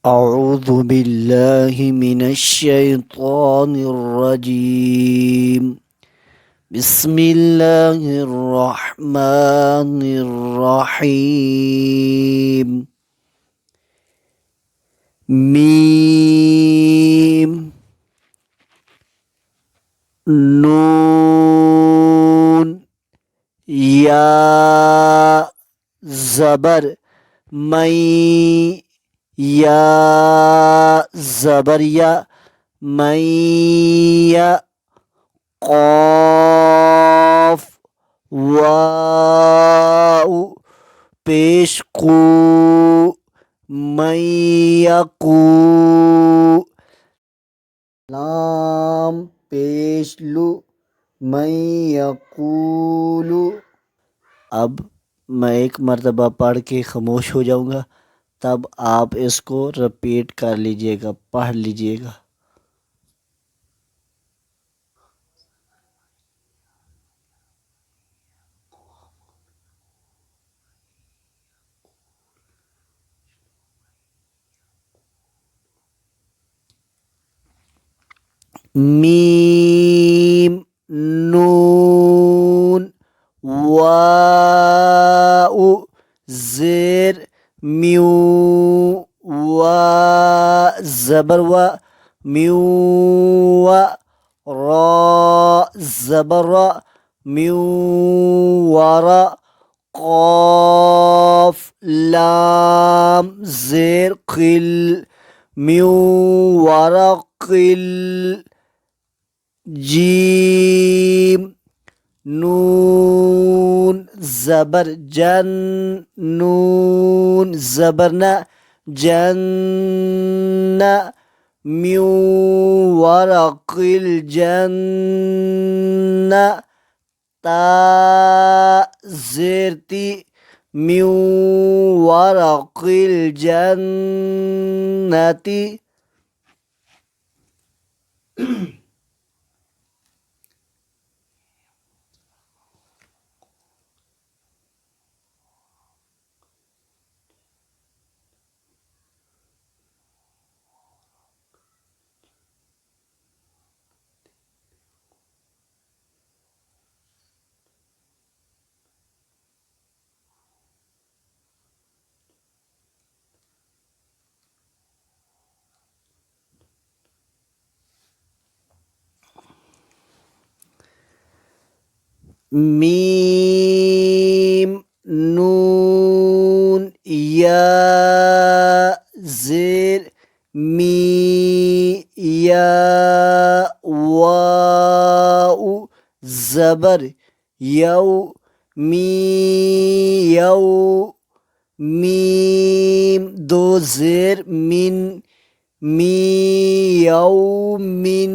أعوذ بالله من الشيطان الرجيم. بسم الله الرحمن الرحيم. ميم نون يا زبر مي يا زبر يا مي قاف واو पेश कू मैयकू लाम पेश लू मैयकूलू। अब मैं एक मर्तबा पढ़ के खामोश हो जाऊंगा, तब आप इसको रिपीट कर लीजिएगा, पढ़ लीजिएगा। मीम नून वाउ ज़ेर म्यू वा ज़बर वा म्यू वा रा ज़बर रा म्यू वारा क़ाफ लाम ज़ेर क़िल म्यू वारा क़िल जीम नून ज़बर जन नून ज़बर न जन्न म्यू वरक़िल जन्न ता ज़ेर ती म्यू वरक़िल जन्नति। मीम नून या ज़ेर मी या वाउ ज़बर यौ मी यौ मीम दो ज़ेर मिन मी यौ मिन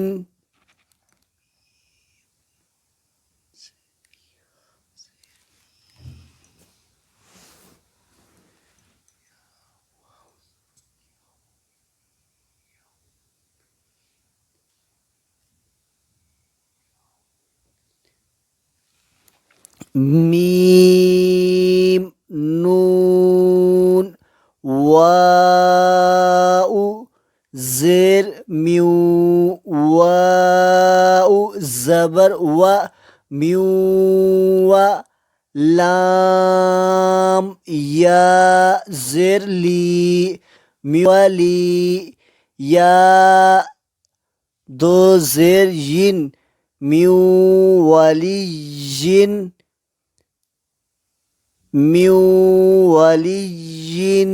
मीम नून वाउ ज़ेर म्यू वाउ ज़बर व म्यू व लाम या ज़ेर ली म्यूली या दो ज़ेर यिन म्यू वाली यिन म्यू वाली यिन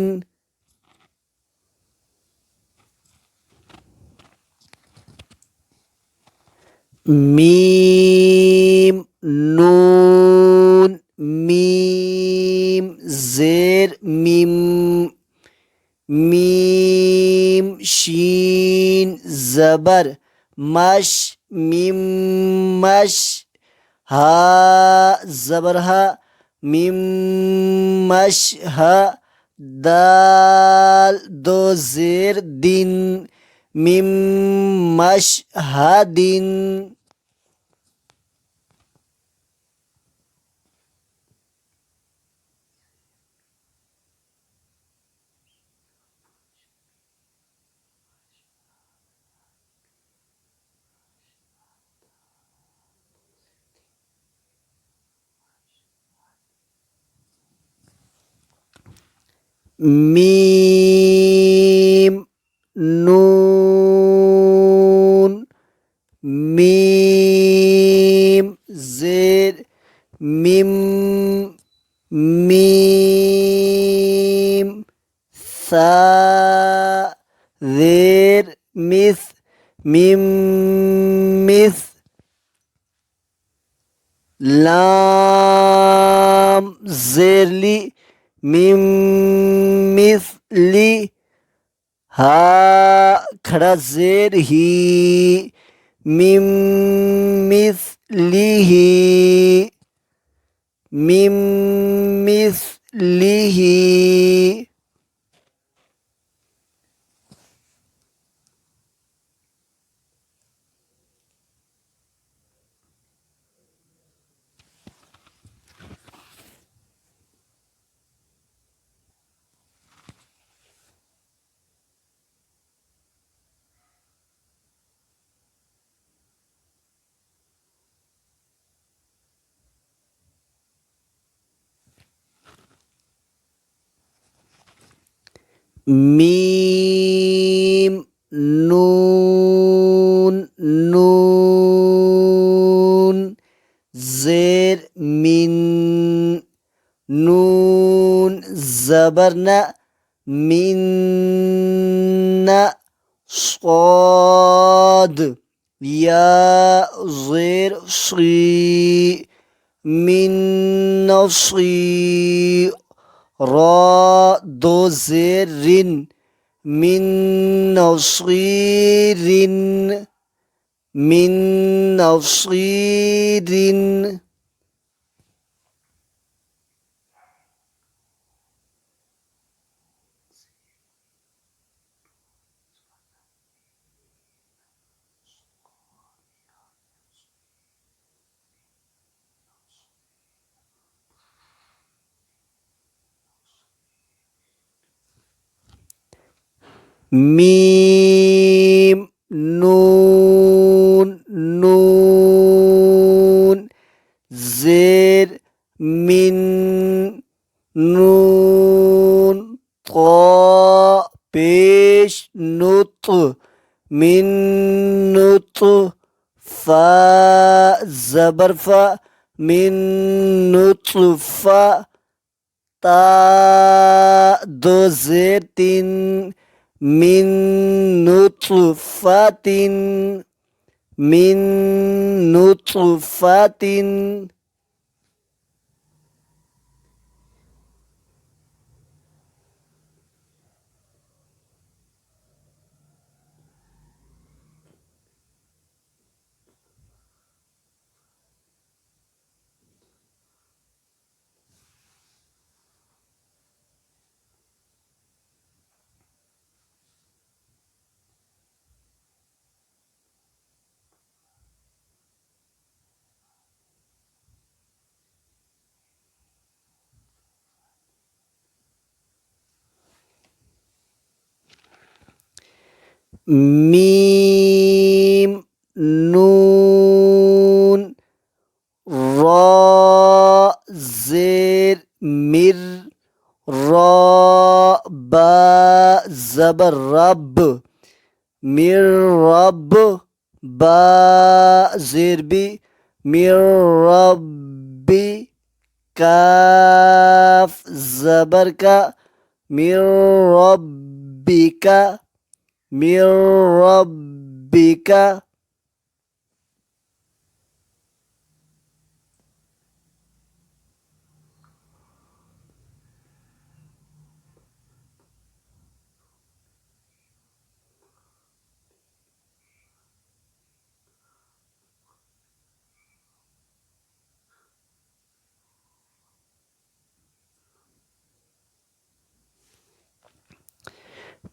मीम नून मीम ज़ेर मिम मीम शीन ज़बर मश मिम मश हा ज़बर हा मिम मश हा दाल दो ज़ेर दिन मिम मश हा दिन। मीम नून मीम ज़ेर मिम मीम सा ज़ेर मिस मिम मिस लाम ज़ेरली मिम मिसली हा खड़ा ज़ेर ही मिम मिसलिही मिम मिसलिही मीम नून नून ज़ेर मिन नून ज़बरना मिन्ना صاد या ज़ेर शी मिन नसी را दो ज़ेर रिन मिन नसीरिन मिन नसीरिन मीम नून नून ज़ेर मिन नून ता पेश नुत मिन नुत फा ज़बरफा मिन नुतफा ता दो ज़ेर तीन मिन नुतफातिन मिन नुतफातिन मीम नून را ज़ेर मिर را बा ज़बर रब मिर रब बा ज़ेर बी मिर रब्बी काफ ज़बर का मिर रब्बिका मिर रब्बिका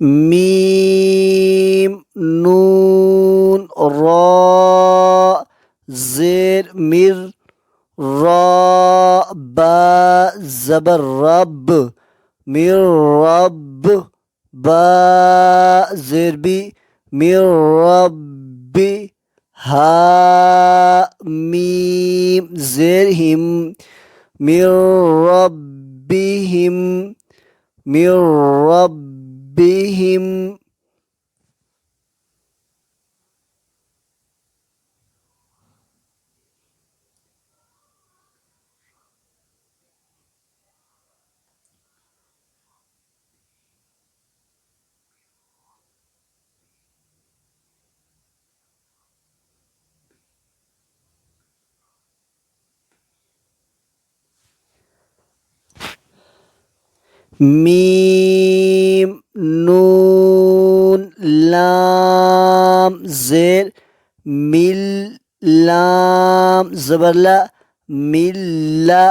मीम नून را ज़ेर मिर را बा ज़बर रब मिर रब बा ज़ेर बी मिर रब्बी हा मीम ज़ेर हिम मिर रब्बिहिम मिर रब्बिहिम मीम नून लाम ज़ेर मिल लाम ज़बरला मिल्ला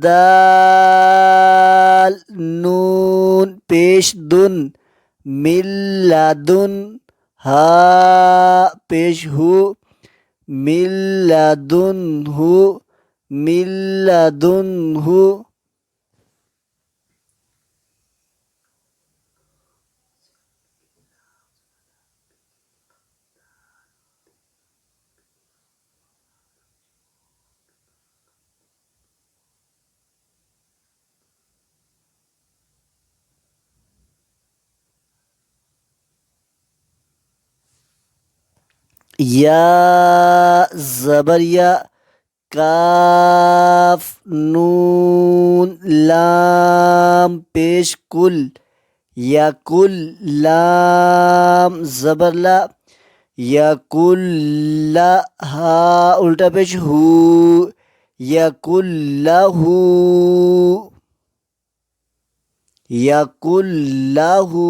दाल नून पेश दुन मिल्लादुन हा पेश हु मिल्लादुनहु मिल्लादुनहु या ज़बर या काफ नून लाम पेश कुल या कुल लाम ज़बरला या कुल्ला हा उल्टा पेश हु या कुल्लाहु या कुल्लाहु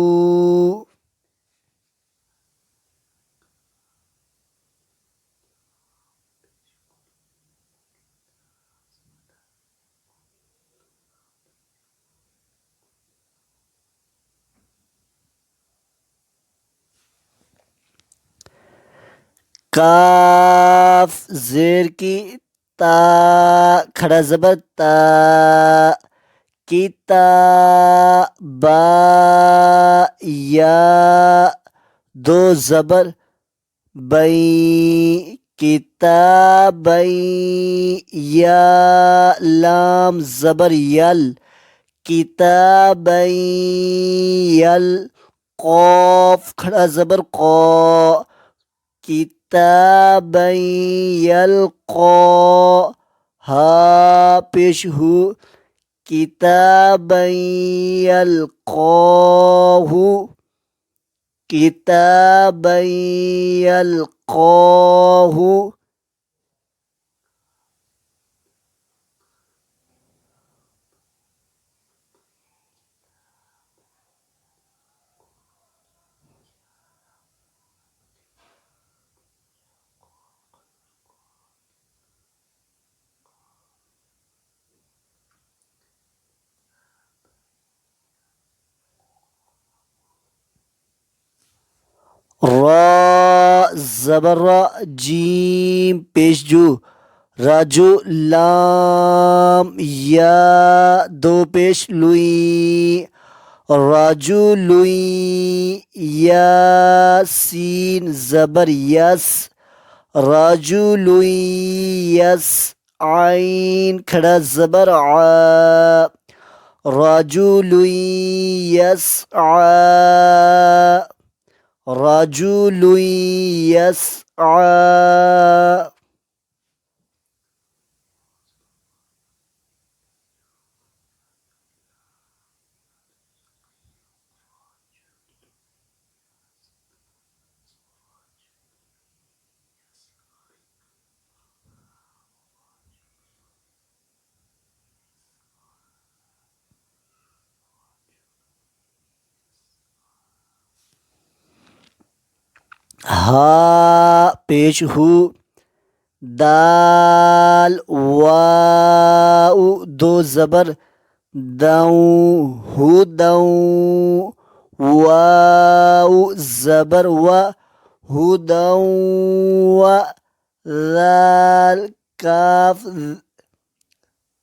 काफ जेर की ता खड़ा जबर ता किताबा या दो जबर बई किताबई या लाम जबर यल किताबई यल कौफ खड़ा जबर कौ किताबई यल्क़ा हा पेश हु किताबई यल्क़ाहु किताबई यल्क़ाहु रा ज़बर रा जीम पेश जू राजू लाम या दो पेश लुई राजू लुई या सीन ज़बर यस राजू लुई यस आइन खड़ा ज़बर आ राजू लुई यस आ رجل يسعى हा पेश हु दाल वाउ दो जबर दाऊ हु दाऊ वाउ जबर व हु दाऊ व दाल काफ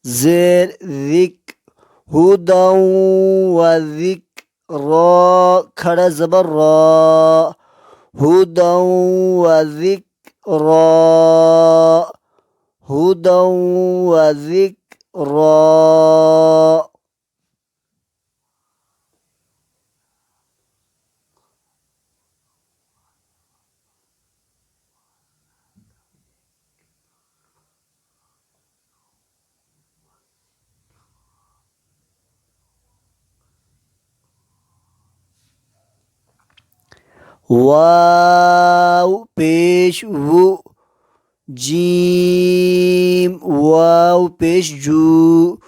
जेर जिक हु दाऊ व जिक रा खड़ा जबर रा هدى وذكرى هدى وذكرى वाव पेश वो, जीम वाव पेश जू,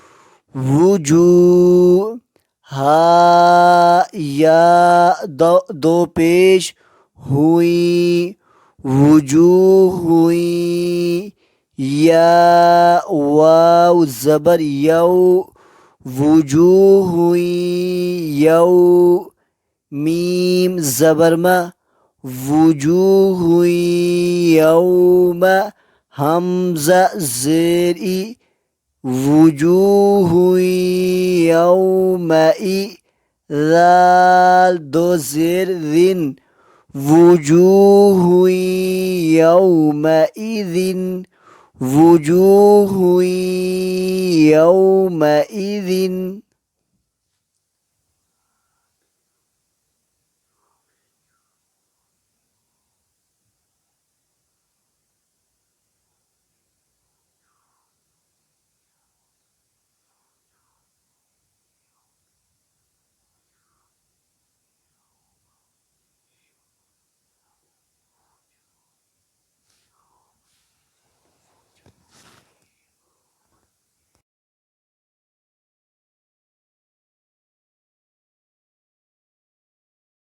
वुजू। हा या दो पेश हुई, वुजू हुई। या वाव जबर यौ, वुजू हुई यौ। मीम जबरमा, वुजू हुई यौम। हमजा ज़ेरी, वुजू हुई यौमई। दाल दो ज़ेर दिन, वुजू हुई यौमइदिन, वुजू हुई यौमइदिन।